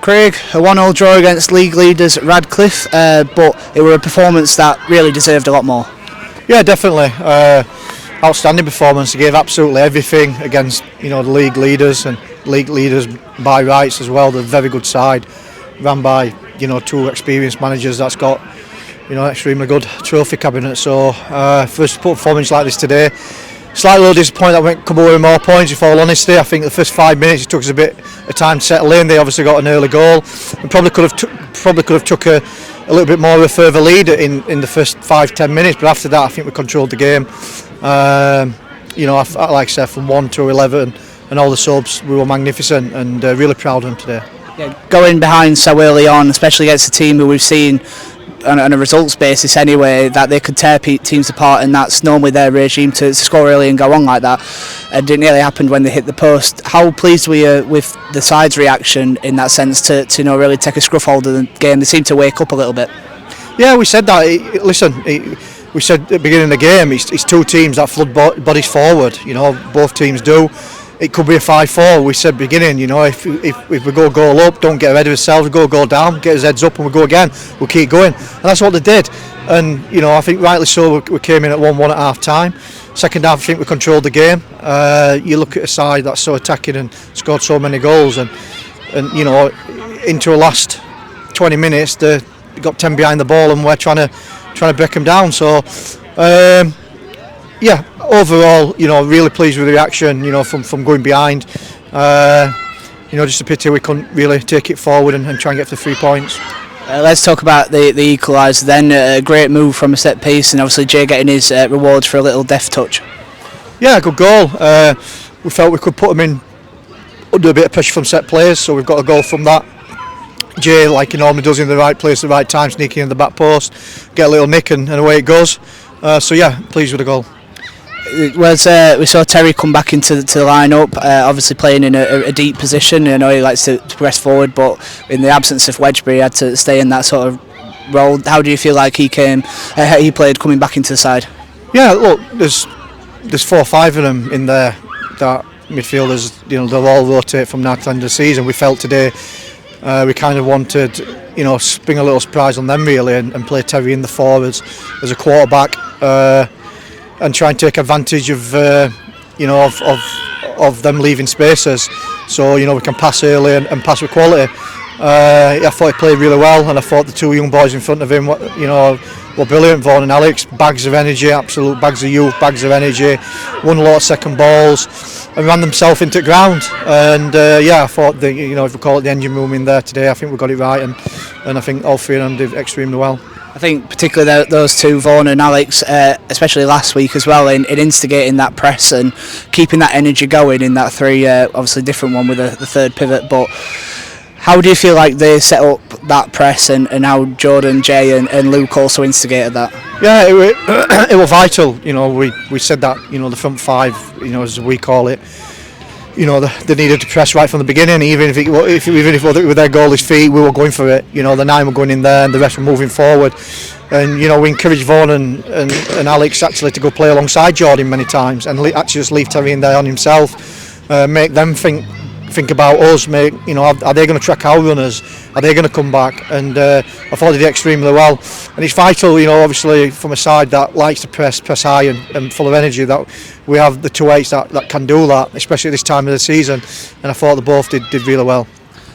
Craig, a 1-1 draw against league leaders Radcliffe, but it was a performance that really deserved a lot more. Yeah, definitely. Outstanding performance. They gave absolutely everything against the league leaders and league leaders by rights as well. They're a very good side, run by two experienced managers that's got extremely good trophy cabinet. So first performance like this today. Slightly disappointed that we didn't come away with more points, if all honesty. I think the first 5 minutes it took us a bit of time to settle in. They obviously got an early goal. We probably could have took a little bit more of a further lead in the first 5-10 minutes, but after that I think we controlled the game. Like I said, from 1 to 11 and all the subs, we were magnificent and really proud of them today. Yeah, going behind so early on, especially against a team who we've seen on a results basis anyway, that they could tear teams apart, and that's normally their regime to score early and go on like that. It didn't really happen when they hit the post. How pleased were you with the side's reaction in that sense to really take a scruff hold of the game? They seemed to wake up a little bit. Yeah, we said that. We said at the beginning of the game, it's two teams that flood bodies forward. Both teams do. It could be a 5-4. We said beginning, if we go goal up, don't get ahead of ourselves, we go down, get our heads up and we go again, we'll keep going. And that's what they did. And, I think rightly so, we came in at 1-1 at half time. Second half, I think we controlled the game. You look at a side that's so attacking and scored so many goals and into the last 20 minutes, they got 10 behind the ball and we're trying to break them down. So, yeah, overall, really pleased with the reaction, from going behind. Just a pity we couldn't really take it forward and try and get to 3 points. Let's talk about the equaliser then. A great move from a set piece, and obviously Jay getting his rewards for a little deft touch. Yeah, good goal. We felt we could put them in under a bit of pressure from set players, so we've got a goal from that. Jay, like he normally does, in the right place at the right time, sneaking in the back post, get a little nick and away it goes. So yeah, pleased with the goal. We saw Terry come back into the lineup, obviously playing in a deep position. He likes to press forward, but in the absence of Wedgbury, he had to stay in that sort of role. How do you feel like he played coming back into the side? Yeah, look, there's 4 or 5 of them in there, that midfielders. They'll all rotate from now to the end of the season. We felt today we kind of wanted, spring a little surprise on them really, and play Terry in the forwards as a quarterback. And try and take advantage of them leaving spaces, so we can pass early and pass with quality. I thought he played really well, and I thought the 2 young boys in front of him, were brilliant. Vaughan and Alex, bags of energy, absolute bags of youth, bags of energy. Won a lot of second balls and ran themselves into the ground. And I thought if we call it the engine room in there today, I think we got it right, and I think all 3 of them did extremely well. I think particularly those 2, Vaughan and Alex, especially last week as well, in instigating that press and keeping that energy going in that 3, obviously different one with the third pivot. But how do you feel like they set up that press, and how Jordan, Jay and Luke also instigated that? Yeah, it was vital. We said that, the front 5, as we call it, they needed to press right from the beginning. Even if with their goal his feet, we were going for it. The 9 were going in there, and the rest were moving forward. And we encouraged Vaughan and Alex actually to go play alongside Jordan many times, and actually just leave Terry in there on himself, make them think about us. Are they going to track our runners? Are they going to come back? And I thought they did extremely well. And it's vital, obviously from a side that likes to press high and full of energy, that we have the 2-8s that can do that, especially at this time of the season. And I thought they both did really well.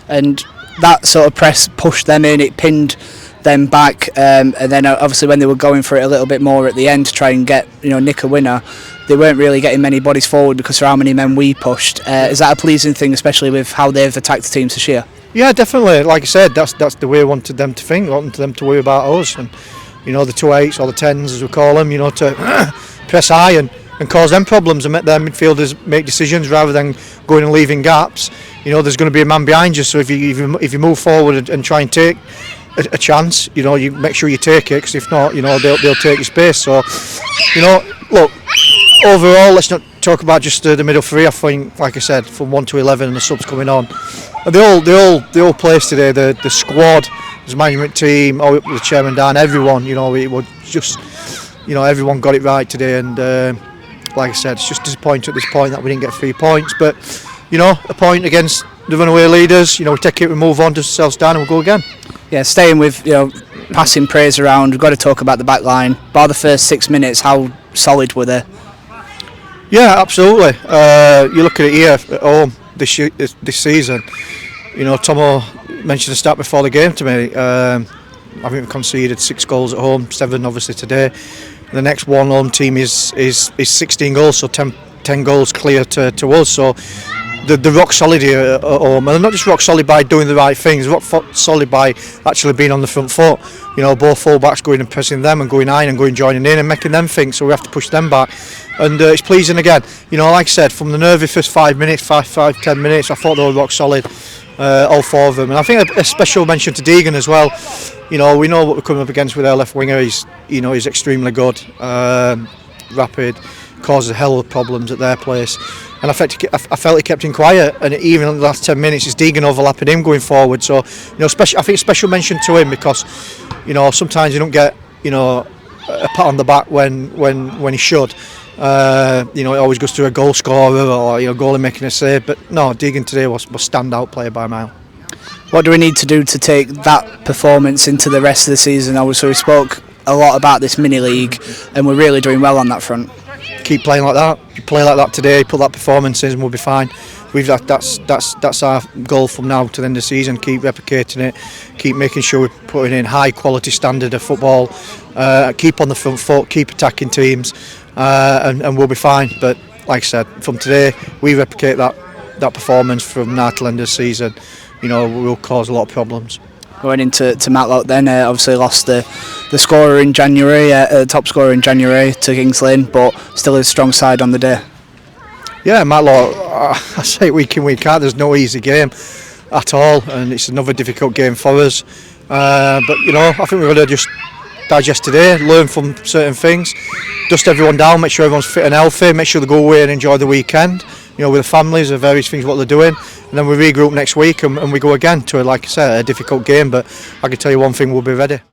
And that sort of press pushed them in, it pinned them back, and then obviously when they were going for it a little bit more at the end to try and get nick a winner, they weren't really getting many bodies forward because of how many men we pushed. Is that a pleasing thing, especially with how they've attacked the teams this year? Yeah, definitely. Like I said, that's the way I wanted them to think. I wanted them to worry about us, and the 2-8s or the 10s as we call them, to press high and cause them problems and make their midfielders make decisions rather than going and leaving gaps. There's going to be a man behind you, so if you move forward and try and take a chance, you make sure you take it, because if not, they'll take your space. So, look, overall, let's not talk about just the middle 3. I think, like I said, from 1 to 11 and the subs coming on, and they all played today. The squad, the management team, the chairman Dan, everyone. It was just, everyone got it right today. And like I said, it's just disappointing at this point that we didn't get 3 points. But a point against the runaway leaders. You know, we take it, we move on, dust ourselves down, and we'll go again. Yeah, staying with passing praise around. We've got to talk about the back line. By the first 6 minutes, how solid were they? Yeah, absolutely. You look at it here at home this season. You know, Tomo mentioned the stat before the game to me. I think we conceded 6 goals at home, 7 obviously today. The next one home team is 16 goals, so 10 goals clear to us. So the rock solid here at home, and not just rock solid by doing the right things, rock solid by actually being on the front foot. You know, both full-backs going and pressing them and going high and going joining in and making them think, so we have to push them back. And it's pleasing again. You know, like I said, from the nervy first 5 minutes, 10 minutes, I thought they were rock solid, all 4 of them. And I think a special mention to Deegan as well. You know, we know what we're coming up against with our left winger. He's extremely good, rapid, causes a hell of problems at their place. And I felt he kept him quiet, and even in the last 10 minutes, it's Deegan overlapping him going forward. So, you know, I think a special mention to him, because, you know, sometimes you don't get, you know, a pat on the back when he should. You know, it always goes to a goal scorer or, you know, goalie making a save. But no, Deegan today was standout player by a mile. What do we need to do to take that performance into the rest of the season? Obviously, we spoke a lot about this mini league, and we're really doing well on that front. Keep playing like that. You play like that today, put that performance in, and we'll be fine. That's our goal from now to the end of the season. Keep replicating it, keep making sure we're putting in high quality standard of football, keep on the front foot, keep attacking teams, and we'll be fine. But like I said, from today, we replicate that performance from now till the end of the season. You know, we will cause a lot of problems. Going into Matlock then, obviously lost the scorer in January, top scorer in January to Kings Lynn, but still a strong side on the day. Yeah, Matlock, I say it week in, week out, there's no easy game at all, and it's another difficult game for us. But, you know, I think we've got to just digest today, learn from certain things, dust everyone down, make sure everyone's fit and healthy, make sure they go away and enjoy the weekend, you know, with the families and various things, what they're doing. And then we regroup next week and we go again to, like I said, a difficult game. But I can tell you one thing, we'll be ready.